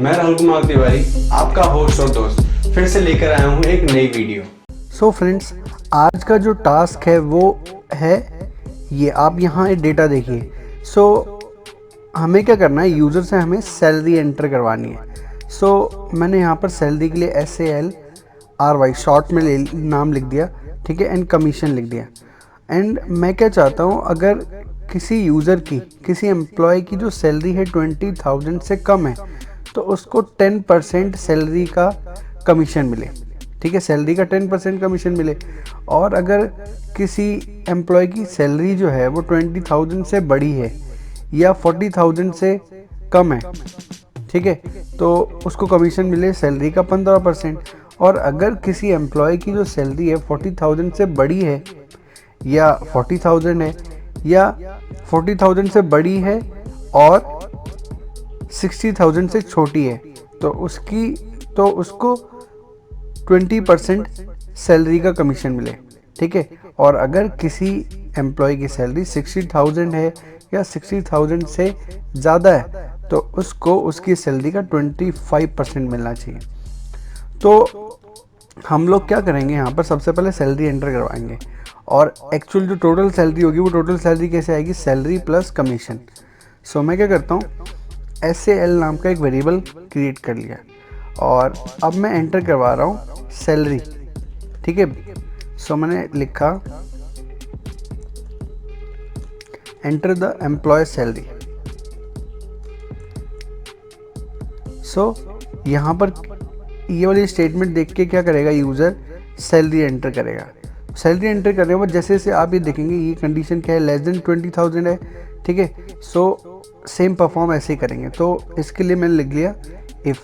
मैं राहुल कुमार तिवारी, आपका होस्ट और दोस्त, फिर से लेकर आया हूँ एक नई वीडियो। सो फ्रेंड्स, आज का जो टास्क है वो है ये। आप यहाँ एक डेटा देखिए। हमें क्या करना है, यूज़र से हमें सैलरी एंटर करवानी है। मैंने यहाँ पर सैलरी के लिए SALRY शॉर्ट में नाम लिख दिया, ठीक है, एंड कमीशन लिख दिया। एंड मैं क्या चाहता हूँ, अगर किसी यूज़र की, किसी एम्प्लॉय की जो सैलरी है 20,000 से कम है तो उसको 10% सैलरी का कमीशन मिले, ठीक है, सैलरी का 10% कमीशन मिले। और अगर किसी एम्प्लॉय की सैलरी जो है वो 20,000 से बड़ी है या 40,000 से कम है, ठीक है, तो उसको कमीशन मिले सैलरी का 15%। और अगर किसी एम्प्लॉय की जो सैलरी है 40,000 से बड़ी है या 40,000 है या 40,000 से बड़ी है और 60,000 से छोटी है तो उसको 20% सैलरी का कमीशन मिले, ठीक है। और अगर किसी एम्प्लॉय की सैलरी 60,000 है या 60,000 से ज़्यादा है तो उसको उसकी सैलरी का 25% मिलना चाहिए। तो हम लोग क्या करेंगे, यहाँ पर सबसे पहले सैलरी एंटर करवाएंगे और एक्चुअल जो टोटल सैलरी होगी वो टोटल सैलरी कैसे आएगी, सैलरी प्लस कमीशन। मैं क्या करता हूँ, SAL नाम का एक वेरिएबल क्रिएट कर लिया और अब मैं एंटर करवा रहा हूँ सैलरी, ठीक है। मैंने लिखा एंटर द एम्प्लॉय सैलरी। यहाँ पर ये वाली स्टेटमेंट देख के क्या करेगा, यूज़र सैलरी एंटर करेगा। सैलरी एंटर करने के बाद जैसे जैसे आप ये देखेंगे ये कंडीशन क्या है, लेस देन 20,000 है, ठीक है। सेम परफॉर्म ऐसे ही करेंगे। तो इसके लिए मैंने लिख लिया इफ़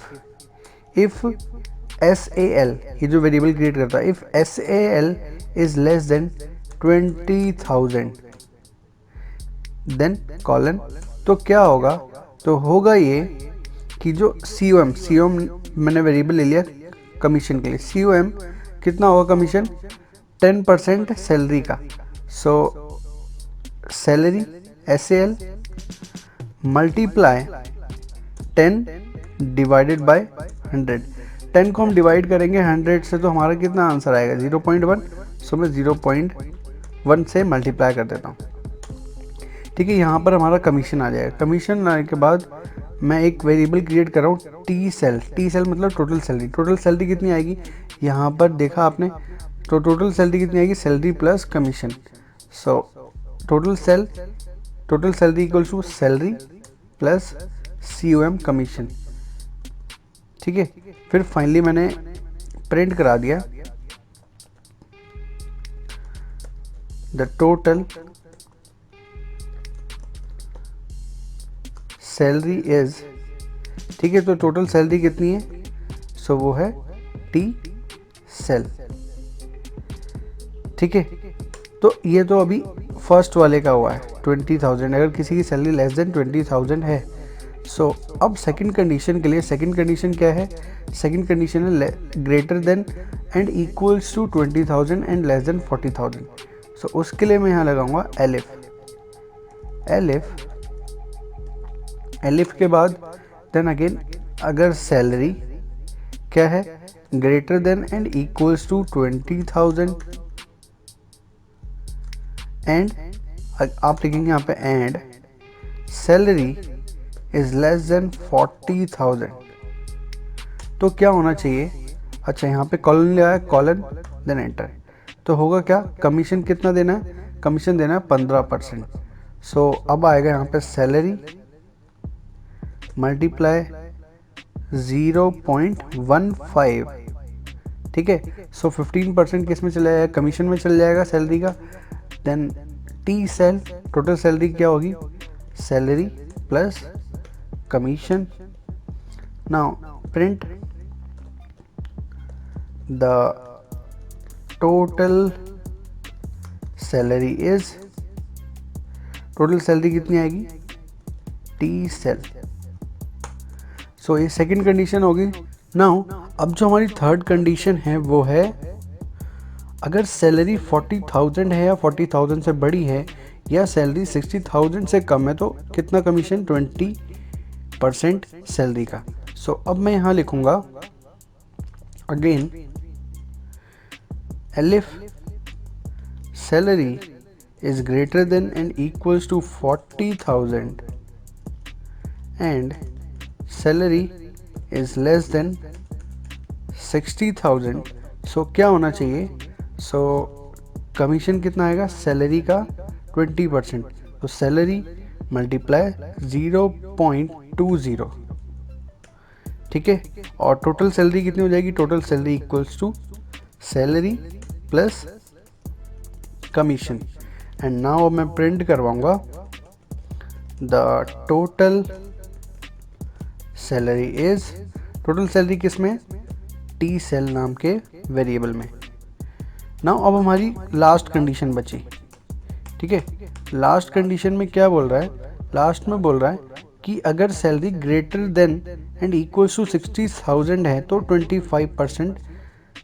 SAL, ये जो वेरिएबल क्रिएट करता है, if SAL is less than 20,000 then colon. तो क्या होगा, तो होगा ये कि जो COM मैंने वेरिएबल ले लिया कमीशन के लिए, COM कितना होगा कमीशन, 10% सैलरी का। Salary SAL multiply 10 divided by 100। 10 को हम डिवाइड करेंगे 100 से तो हमारा कितना आंसर आएगा, 0.1। मैं 0.1 से मल्टीप्लाई कर देता हूँ, ठीक है। यहाँ पर हमारा कमीशन आ जाएगा। कमीशन आने के बाद मैं एक वेरिएबल क्रिएट कर रहा हूँ TSAL मतलब टोटल सैलरी। टोटल सैलरी कितनी आएगी, यहाँ पर देखा आपने, तो टोटल सैलरी कितनी आएगी, salary plus commission. Total salary equals to salary plus COM commission, ठीक है। फिर फाइनली मैंने प्रिंट करा दिया द टोटल सैलरी इज, ठीक है। तो टोटल सैलरी कितनी है, वो है TSAL, ठीक है। तो ये तो अभी फर्स्ट वाले का हुआ है 20,000, अगर किसी की सैलरी लेस देन 20,000 है। अब सेकंड कंडीशन के लिए, सेकंड कंडीशन क्या है, सेकंड कंडीशन है greater than and equals to 20,000 and less than 40,000। उसके लिए मैं यहाँ लगाऊंगा एलिफ के बाद देन अगेन, अगर सैलरी क्या है, greater than and equals to 20,000 and आप लिखेंगे यहाँ पे and salary is less than 40,000। तो क्या होना चाहिए, अच्छा यहाँ पे कॉलन लिया है, कॉलन देन एंटर। तो होगा क्या, कमीशन कितना देना है, कमीशन देना है 15%। अब आएगा यहाँ पे सैलरी मल्टीप्लाई 0.15, ठीक है। 15% किस में चला जाएगा, कमीशन में चल जाएगा सैलरी का। देन TSAL टोटल सैलरी क्या होगी, salary plus commission. Now print the total salary is, total salary कितनी आएगी, TSAL। ये सेकंड कंडीशन होगी। नाउ अब जो हमारी थर्ड कंडीशन है वो है, अगर सैलरी 40,000 है या 40,000 से बड़ी है या सैलरी 60,000 से कम है तो कितना कमीशन, 20% सैलरी का। सो अब मैं यहाँ लिखूँगा again elif salary is greater than and equals to 40,000 and salary is less than 60,000। So क्या होना चाहिए? सो कमीशन कितना आएगा? सैलरी का 20%, तो सैलरी मल्टीप्लाई 0.20, ठीक है। और टोटल सैलरी कितनी हो जाएगी? Total salary equals to salary plus commission. And now मैं प्रिंट करवाऊंगा the total salary is, total salary किस में? टी सेल नाम के वेरिएबल में। नाउ अब हमारी लास्ट कंडीशन बची, ठीक है। लास्ट कंडीशन में क्या बोल रहा है? लास्ट में बोल रहा है कि अगर salary greater than and equals to 60,000 है तो 25%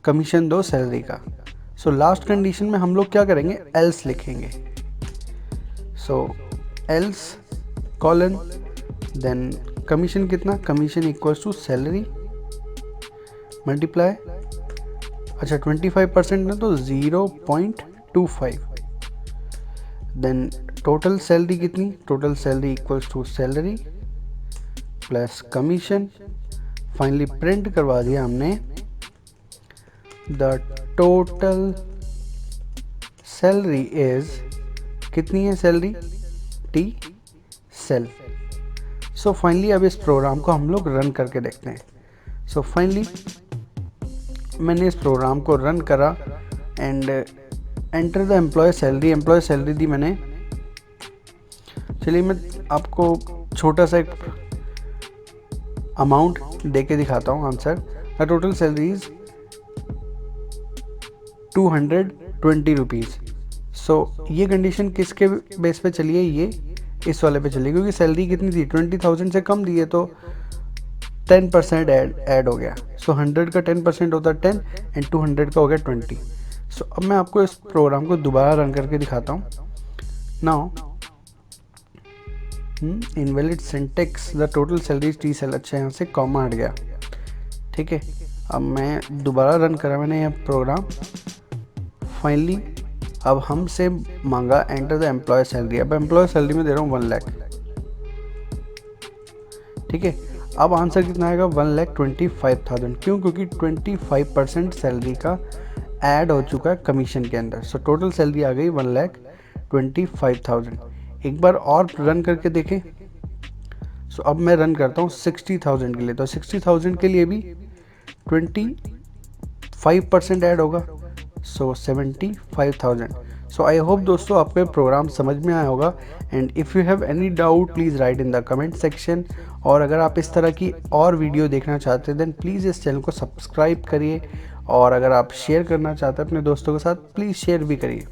कमीशन दो सैलरी का। सो लास्ट कंडीशन में हम लोग क्या करेंगे? एल्स लिखेंगे। So else colon then commission कितना? Commission equals to salary multiply, अच्छा 25% है तो 0.25, देन टोटल सैलरी कितनी? Total salary equals to salary plus commission. Finally print करवा दिया हमने द टोटल सैलरी इज, कितनी है salary? T sal. So finally अब इस प्रोग्राम को हम लोग रन करके देखते हैं। सो फाइनली मैंने इस प्रोग्राम को रन करा and enter the employ salary दी मैंने। चलिए मैं आपको छोटा सा एक अमाउंट दे के दिखाता हूँ answer. The total salary is 220 rupees. So ये कंडीशन किसके बेस पे चली है? ये इस वाले पे चली, क्योंकि सैलरी कितनी थी? 20,000 से कम दी है तो 10% ऐड हो गया। सो 100 का 10% होता है 10 एंड 200 का हो गया 20। सो अब मैं आपको इस प्रोग्राम को दोबारा रन करके दिखाता हूँ। Now invalid syntax the total salary T sal, अच्छा यहाँ से कॉमा हट गया, ठीक है। अब मैं दोबारा रन करा मैंने यह प्रोग्राम। फाइनली अब हमसे मांगा एंटर द एम्प्लॉय सैलरी। अब एम्प्लॉय सैलरी में दे रहा हूँ 1 लाख, ठीक है। अब आंसर कितना आएगा? 1,25,000। क्यों? क्योंकि 25% सैलरी का ऐड हो चुका है कमीशन के अंदर। सो टोटल सैलरी आ गई 1,25,000। एक बार और रन करके देखें। सो अब मैं रन करता हूँ 60,000 के लिए, तो 60,000 के लिए भी 25% ऐड होगा, सो 75,000। सो आई होप दोस्तों आपको प्रोग्राम समझ में आया होगा। And if you have any doubt please write in the comment section. और अगर आप इस तरह की और वीडियो देखना चाहते हैं देन प्लीज़ इस चैनल को सब्सक्राइब करिए। और अगर आप शेयर करना चाहते हैं अपने दोस्तों के साथ प्लीज़ शेयर भी करिए।